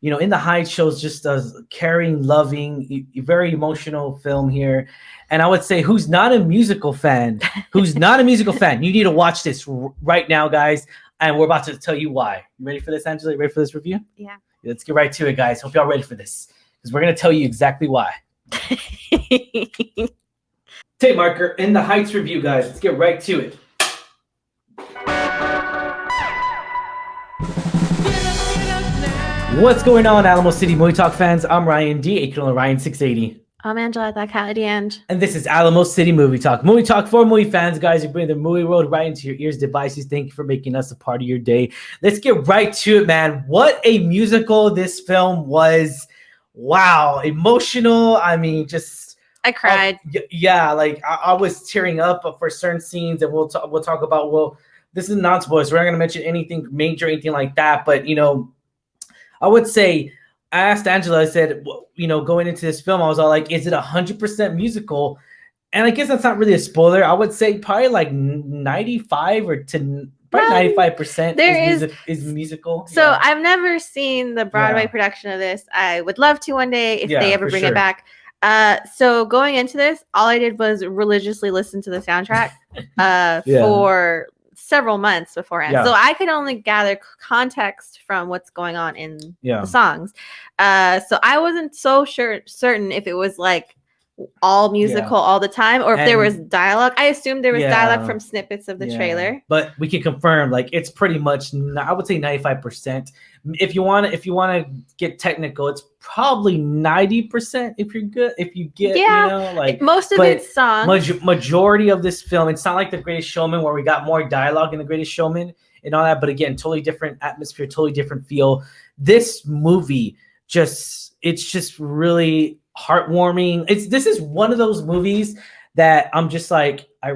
In the Heights shows just a caring, loving, very emotional film here. And I would say, who's not a musical fan? Who's not a musical fan? You need to watch this right now, guys. And we're about to tell you why. You ready for this, Angela? You ready for this review? Yeah. Let's get right to it, guys. Hope y'all ready for this, because we're going to tell you exactly why. Tape marker, In the Heights review, guys. Let's get right to it. What's going on, Alamo City Movie Talk fans? I'm Ryan D, aka Ryan 680. I'm Angela, that cat at the end. And this is Alamo City Movie Talk. Movie Talk for movie fans, guys. You bring the movie world right into your ears, devices. Thank you for making us a part of your day. Let's get right to it, man. What a musical this film was. Wow. Emotional. I mean, just... I cried. Yeah, like I was tearing up for certain scenes, and we'll talk about, this is not spoilers. We're not going to mention anything major, anything like that. But, I would say, I asked Angela, I said, going into this film, I was all like, is it 100% musical? And I guess that's not really a spoiler. I would say probably like 95 or to probably 95% is musical. So yeah. I've never seen the Broadway production of this. I would love to one day if they ever bring it back. So going into this, all I did was religiously listen to the soundtrack for several months beforehand. So I could only gather context from what's going on in the songs. So I wasn't so certain if it was like all musical all the time, or if there was dialogue. I assumed there was dialogue from snippets of the trailer. But we can confirm, like, it's pretty much, I would say 95%. If you want to get technical, it's probably 90% if you're good. If you get, most of it's songs. Majority of this film, it's not like The Greatest Showman where we got more dialogue in The Greatest Showman and all that. But again, totally different atmosphere, totally different feel. This movie it's just really heartwarming. This is one of those movies that I'm just like, I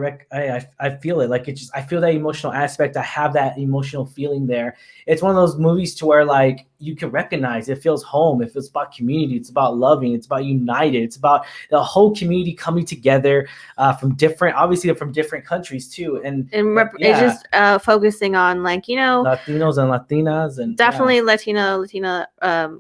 feel it. Like, I feel that emotional aspect. I have that emotional feeling there. It's one of those movies to where, like, you can recognize it feels home. It feels about community. It's about loving. It's about united. It's about the whole community coming together from different countries too. And it's just focusing on, like, Latinos and Latinas, and definitely Latina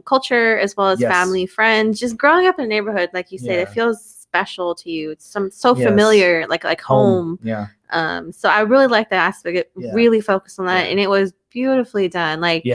culture, as well as family, friends. Just growing up in a neighborhood, like you said, it feels special to you. It's so familiar, like home. So I really like that aspect. It really focused on that, and it was beautifully done. Like,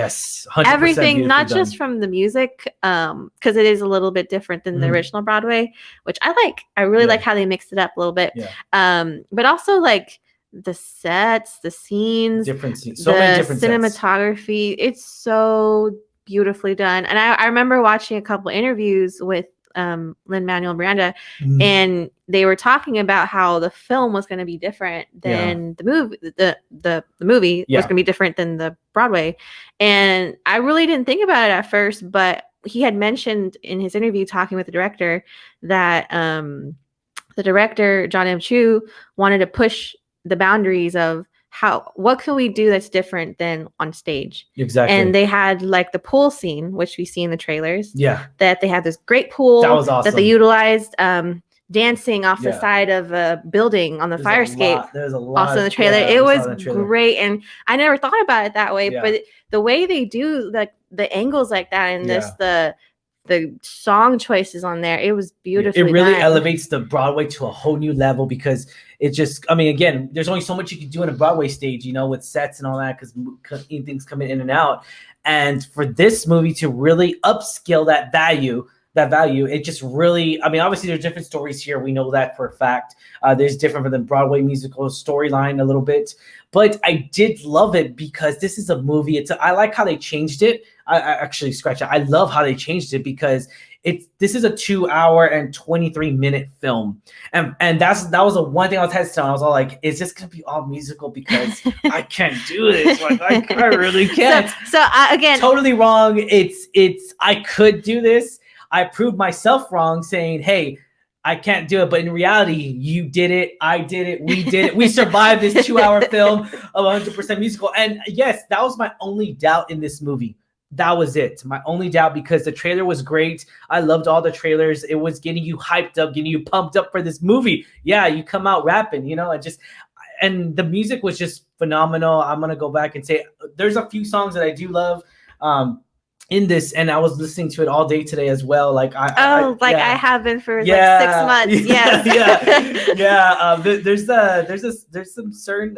everything, not just from the music, because it is a little bit different than the original Broadway, which I like. I really like how they mixed it up a little bit. But also, like, the sets, the scenes, many different cinematography. Sets. It's so beautifully done. And I remember watching a couple interviews with Lin-Manuel Miranda, and they were talking about how the film was going to be different than the movie. The movie was going to be different than the Broadway, and I really didn't think about it at first. But he had mentioned in his interview, talking with the director, that the director John M. Chu wanted to push the boundaries of what can we do that's different than on stage. Exactly. And they had, like, the pool scene, which we see in the trailers. That they had this great pool that was awesome, that they utilized, dancing off the side of a building on the fire escape. There's a lot also in the trailer. It was great, and I never thought about it that way. But the way they do, like, the angles like that, and the song choices on there, it was beautiful. It really elevates the Broadway to a whole new level, because it just, I mean, again, there's only so much you can do in a Broadway stage, with sets and all that, because things coming in and out. And for this movie to really upscale that value, it just really, I mean, obviously there's different stories here. We know that for a fact. There's different from the Broadway musical storyline a little bit, but I did love it because this is a movie. I like how they changed it. I actually scratch it. I love how they changed it, because this is a 2-hour and 23-minute film, and that was the one thing I was hesitant on. I was all like, is this gonna be all musical? Because I can't do this. Like, I really can't. So again, totally wrong. I could do this. I proved myself wrong, saying, hey, I can't do it. But in reality, you did it. I did it. We did it. We survived this 2-hour film of 100% musical. And yes, that was my only doubt in this movie. That was it. My only doubt, because the trailer was great. I loved all the trailers. It was getting you hyped up, getting you pumped up for this movie. Yeah, you come out rapping, and the music was just phenomenal. I'm going to go back and say there's a few songs that I do love. in this, and I was listening to it all day today as well. Like I have been for like 6 months. There's some certain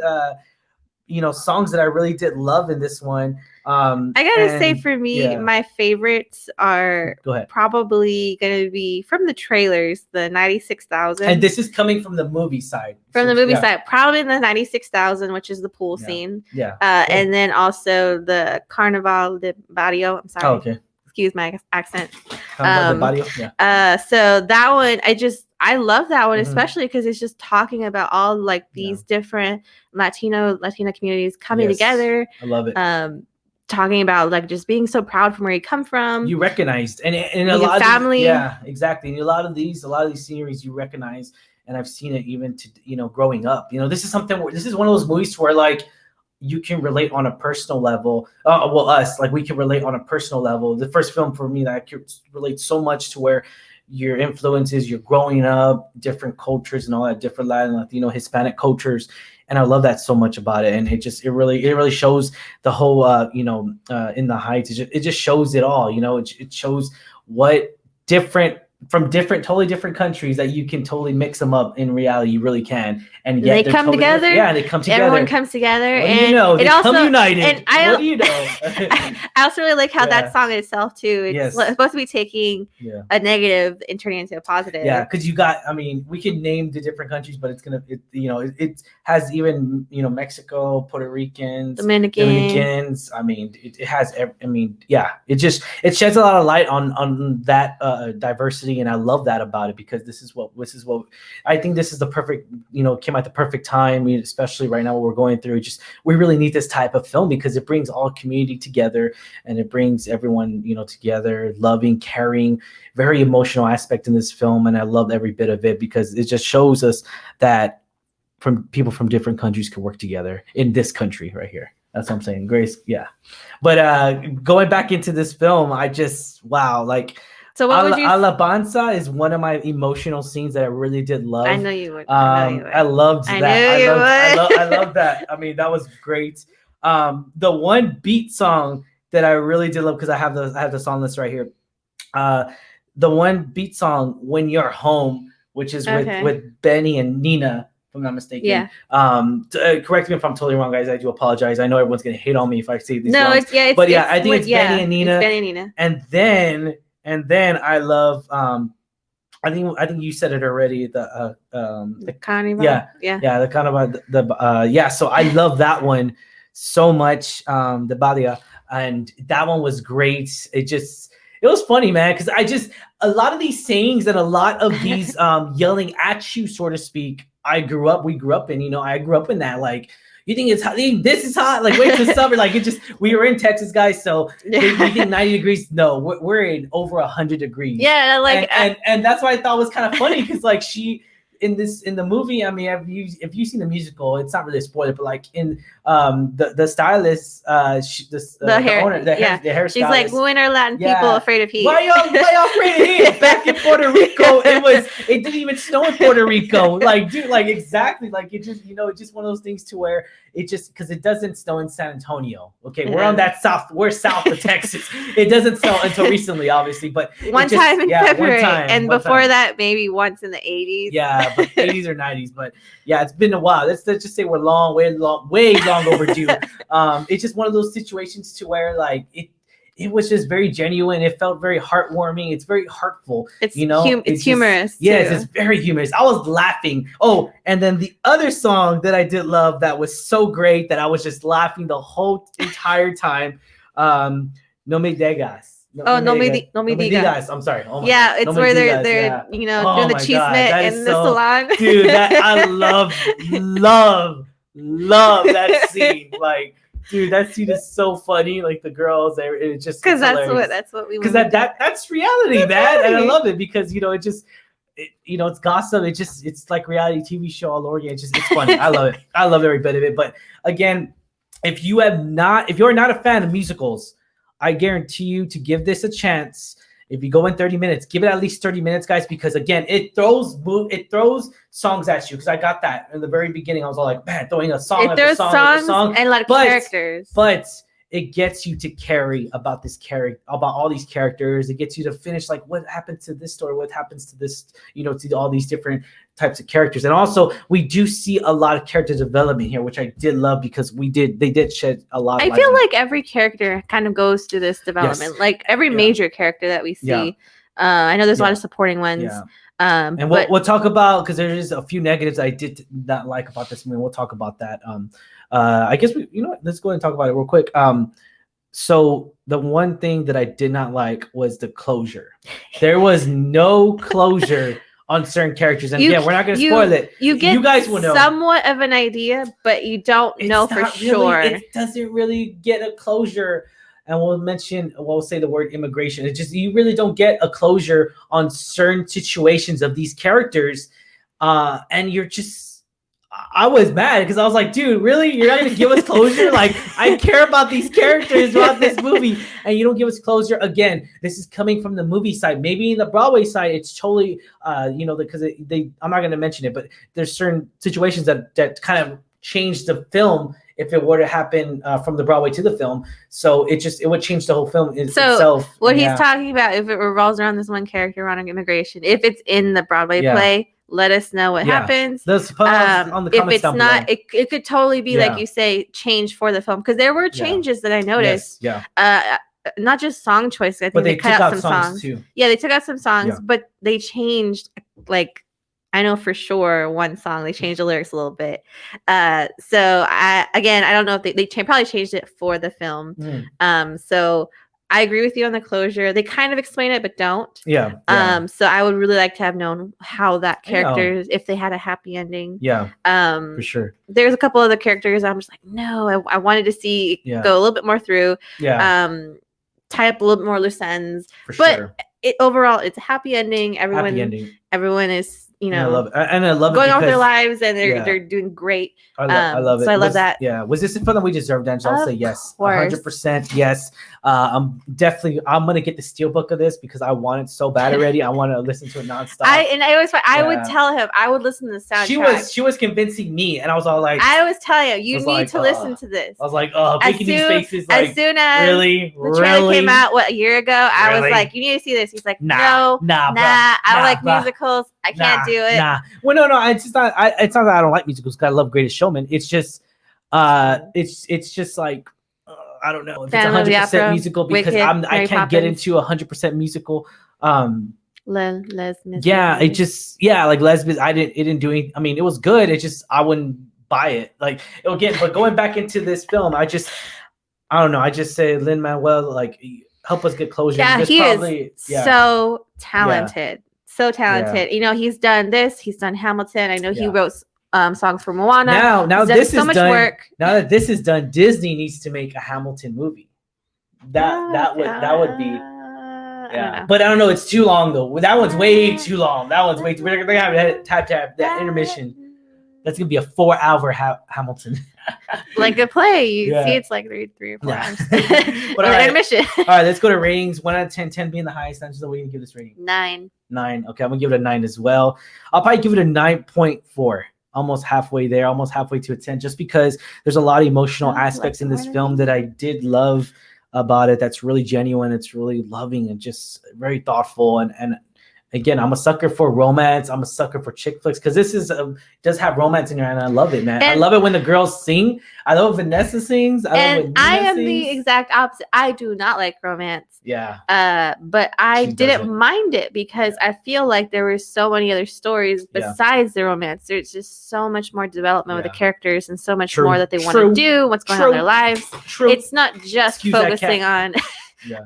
songs that I really did love in this one. I gotta say, for me, my favorites are probably gonna be from the trailers, the 96,000. And this is coming from the movie side. Side, probably the 96,000, which is the pool scene. And then also the Carnaval de Barrio. I'm sorry. Oh, okay. Excuse my accent. Carnaval de Barrio. So that one, I love that one, especially because it's just talking about all like these different Latina communities coming together. I love it. Talking about like just being so proud from where you come from. You recognized and a lot family. Exactly. And a lot of these series you recognize, and I've seen it even to growing up. This is something this is one of those movies where like you can relate on a personal level. We can relate on a personal level. The first film for me that I could relate so much to where your influences, you're growing up, different cultures and all that, different Latin, Latino, Hispanic cultures. And I love that so much about it. And it really shows the whole, in the Heights. It just shows it all, it shows what totally different countries that you can totally mix them up in reality. You really can. And yet they come together. Yeah, they come together. Everyone comes together. And they come united. And what do you know? I also really like how that song itself too. It's supposed to be taking a negative and turning into a positive. Yeah, because we can name the different countries, but it has even Mexico, Puerto Ricans, Dominicans. It has. It sheds a lot of light on that diversity. And I love that about it, because this is what I think this is the perfect, came at the perfect time, especially right now what we're going through. We really need this type of film because it brings all community together, and it brings everyone, together, loving, caring, very emotional aspect in this film. And I love every bit of it because it just shows us that people from different countries can work together in this country right here. That's what I'm saying, Grace. Yeah. But going back into this film, so what would you... Alabanza is one of my emotional scenes that I really did love. I know you would. I loved that. I love that. That was great. The one beat song that I really did love, because I have the song list right here. The one beat song, "When You're Home," which is with Benny and Nina, if I'm not mistaken. Yeah. Correct me if I'm totally wrong, guys. I do apologize. I know everyone's gonna hate on me if I say these. No, I think it's Benny and Nina. It's Benny and Nina. And then I love I think you said it already, the Carnival. The Carnival, so I love that one so much, the Badia, and that one was great. It was funny, man, because a lot of these sayings and a lot of these yelling at you, so to speak, we grew up in, I grew up in that, like, you think it's hot? This is hot. Like, wait till summer. Like, we were in Texas, guys. So you think 90 degrees? No, we're in over 100 degrees. Yeah, like, and that's what I thought was kind of funny, because like in the movie, if you've seen the musical, it's not really a spoiler, but like in the stylist, the hair she's stylist, like, when are Latin people afraid of heat? Why y'all afraid of heat? Back in Puerto Rico, it didn't even snow in Puerto Rico. Like, dude, like, exactly, like, it just, it's just one of those things to where it just, because it doesn't snow in San Antonio. Okay, we're on that we're south of Texas. It doesn't snow until recently, obviously, but one time in February, and before that, maybe once in the 80s. Yeah, but 80s or 90s, but yeah, it's been a while. Let's just say we're way long overdue. It's just one of those situations to where like it was just very genuine. It felt very heartwarming. It's very heartful. It's humorous. Yes, it's very humorous. I was laughing. Oh, and then the other song that I did love that was so great that I was just laughing the whole entire time. No Me Digas. No me digas. I'm sorry. Oh it's no where they're doing the chisme in the salon. Dude, I love that scene. Like, dude, that scene is so funny. Like, the girls, it's just because that's what we. Because that's reality, man, and I love it because it's gossip. It's like reality TV show all over again. It's funny. I love it. I love every bit of it. But again, if you're not a fan of musicals, I guarantee you to give this a chance. If you go in 30 minutes, give it at least 30 minutes, guys, because again, it throws songs at you. Because I got that in the very beginning. I was all like, man, throwing a song after song and a lot of characters. But it gets you to carry about this character, about all these characters. It gets you to finish like what happened to this story, what happens to this, to all these different types of characters. And also we do see a lot of character development here, which I did love because they did shed a lot of light. I feel like every character kind of goes through this development. Yes. Like every major character that we see. Yeah. I know there's a lot of supporting ones. Yeah. And we'll talk about, because there's a few negatives I did not like about this movie. We'll talk about that. I guess let's go ahead and talk about it real quick. So the one thing that I did not like was the closure. There was no closure on certain characters, and we're not going to spoil it. You guys will know somewhat of an idea, but you don't know for sure. It doesn't really get a closure. And we'll say the word immigration. It's just, you really don't get a closure on certain situations of these characters. And I was mad because I was like, dude, really? You're not going to give us closure? Like, I care about these characters throughout this movie, and you don't give us closure. Again, this is coming from the movie side. Maybe in the Broadway side, it's totally, because I'm not going to mention it, but there's certain situations that kind of change the film if it were to happen from the Broadway to the film. So it would change the whole film itself. What he's talking about, if it revolves around this one character on immigration, if it's in the Broadway play, let us know what happens. On the if it's not, it could totally be like you say, change for the film, because there were changes that I noticed. Yes. Not just song choice. I think they cut out some songs too. Yeah, they took out some songs, but they changed, like, I know for sure one song they changed the lyrics a little bit. So I don't know if they probably changed it for the film. So I agree with you on the closure. They kind of explain it, but don't. Yeah. So I would really like to have known how that character, if they had a happy ending. Yeah. For sure. There's a couple other characters I'm just like, no, I wanted to see go a little bit more through. Yeah. Tie up a little bit more loose ends. Sure. Overall, it's a happy ending. Everyone is, I love it. And I love going on with their lives, and they're doing great. I love it. So I love that. Yeah. Was this the film that we deserved, Angela? I'll say yes. 100% yes. I'm gonna get the steelbook of this because I want it so bad already. I want to listen to it nonstop. I would tell him I would listen to the soundtrack. She was convincing me, and I was all like, I was telling you need to listen to this. I was like, making these faces. Like, as soon as the trailer came out, a year ago, I was like, you need to see this. He's like, nah. I like musicals. I can't do it. Nah. Well, no. It's not that I don't like musicals, because I love Greatest Showman. It's just, it's just like, I don't know if it's 100% musical, because I can't get into 100% musical. Les Mis. Yeah, it just like Les Mis. It didn't do anything. I mean, it was good. It just, I wouldn't buy it. Like, again, but going back into this film, I don't know. I just say Lin-Manuel, like, help us get closure. Yeah, he is so talented. So talented. Yeah. He's done this. He's done Hamilton. I know he wrote songs for Moana. Now this is done. Work. Now that this is done, Disney needs to make a Hamilton movie. That would be. Yeah, but I don't know. It's too long though. That one's way too long. That one's way too. We're gonna have tap that intermission. That's gonna be a 4-hour Hamilton. Like a play, you see, it's like 3 or 4 hours. But all right, intermission. All right, let's go to ratings. 1 out of 10. 10 being the highest. Angela, what are you gonna give this rating? 9. 9. Okay, I'm gonna give it a 9 as well. I'll probably give it a 9.4. Almost halfway there. Almost halfway to a 10. Just because there's a lot of emotional aspects in this film that I did love about it. That's really genuine. It's really loving and just very thoughtful. And again, I'm a sucker for romance. I'm a sucker for chick flicks, because this does have romance in there, and I love it, man. I love it when the girls sing. I love when Vanessa sings. I am the exact opposite. I do not like romance. Yeah. But I didn't mind it, because I feel like there were so many other stories besides the romance. There's just so much more development with the characters, and so much more that they want to do, what's going on in their lives. It's not just focusing on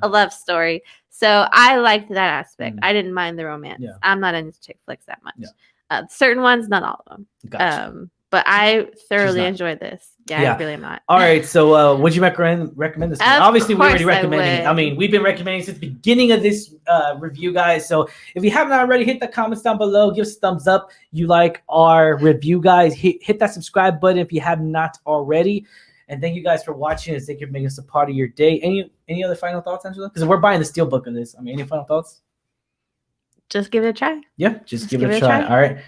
a love story. So I liked that aspect. I didn't mind the romance. Yeah. I'm not into chick flicks that much. Yeah. Certain ones, not all of them. Gotcha. But I thoroughly enjoyed this. I really am not. All right. So would you recommend this one? Obviously, we already recommended it. I mean, we've been recommending since the beginning of this review, guys. So if you haven't already, hit the comments down below. Give us a thumbs up. You like our review, guys. Hit that subscribe button if you have not already. And thank you guys for watching. And thank you for making us a part of your day. Any other final thoughts, Angela? Because we're buying the steelbook of this. I mean, any final thoughts? Just give it a try. Yeah, just give it a try. All right.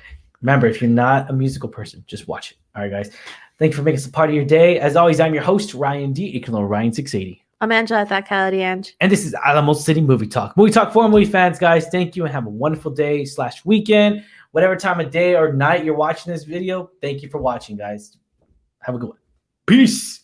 Remember, if you're not a musical person, just watch it. All right, guys. Thank you for making us a part of your day. As always, I'm your host, Ryan D. You can know Ryan680. I'm Angela, that Cality Ange. And this is Alamo City Movie Talk. Movie Talk for movie fans, guys. Thank you and have a wonderful day / weekend. Whatever time of day or night you're watching this video, thank you for watching, guys. Have a good one. Peace.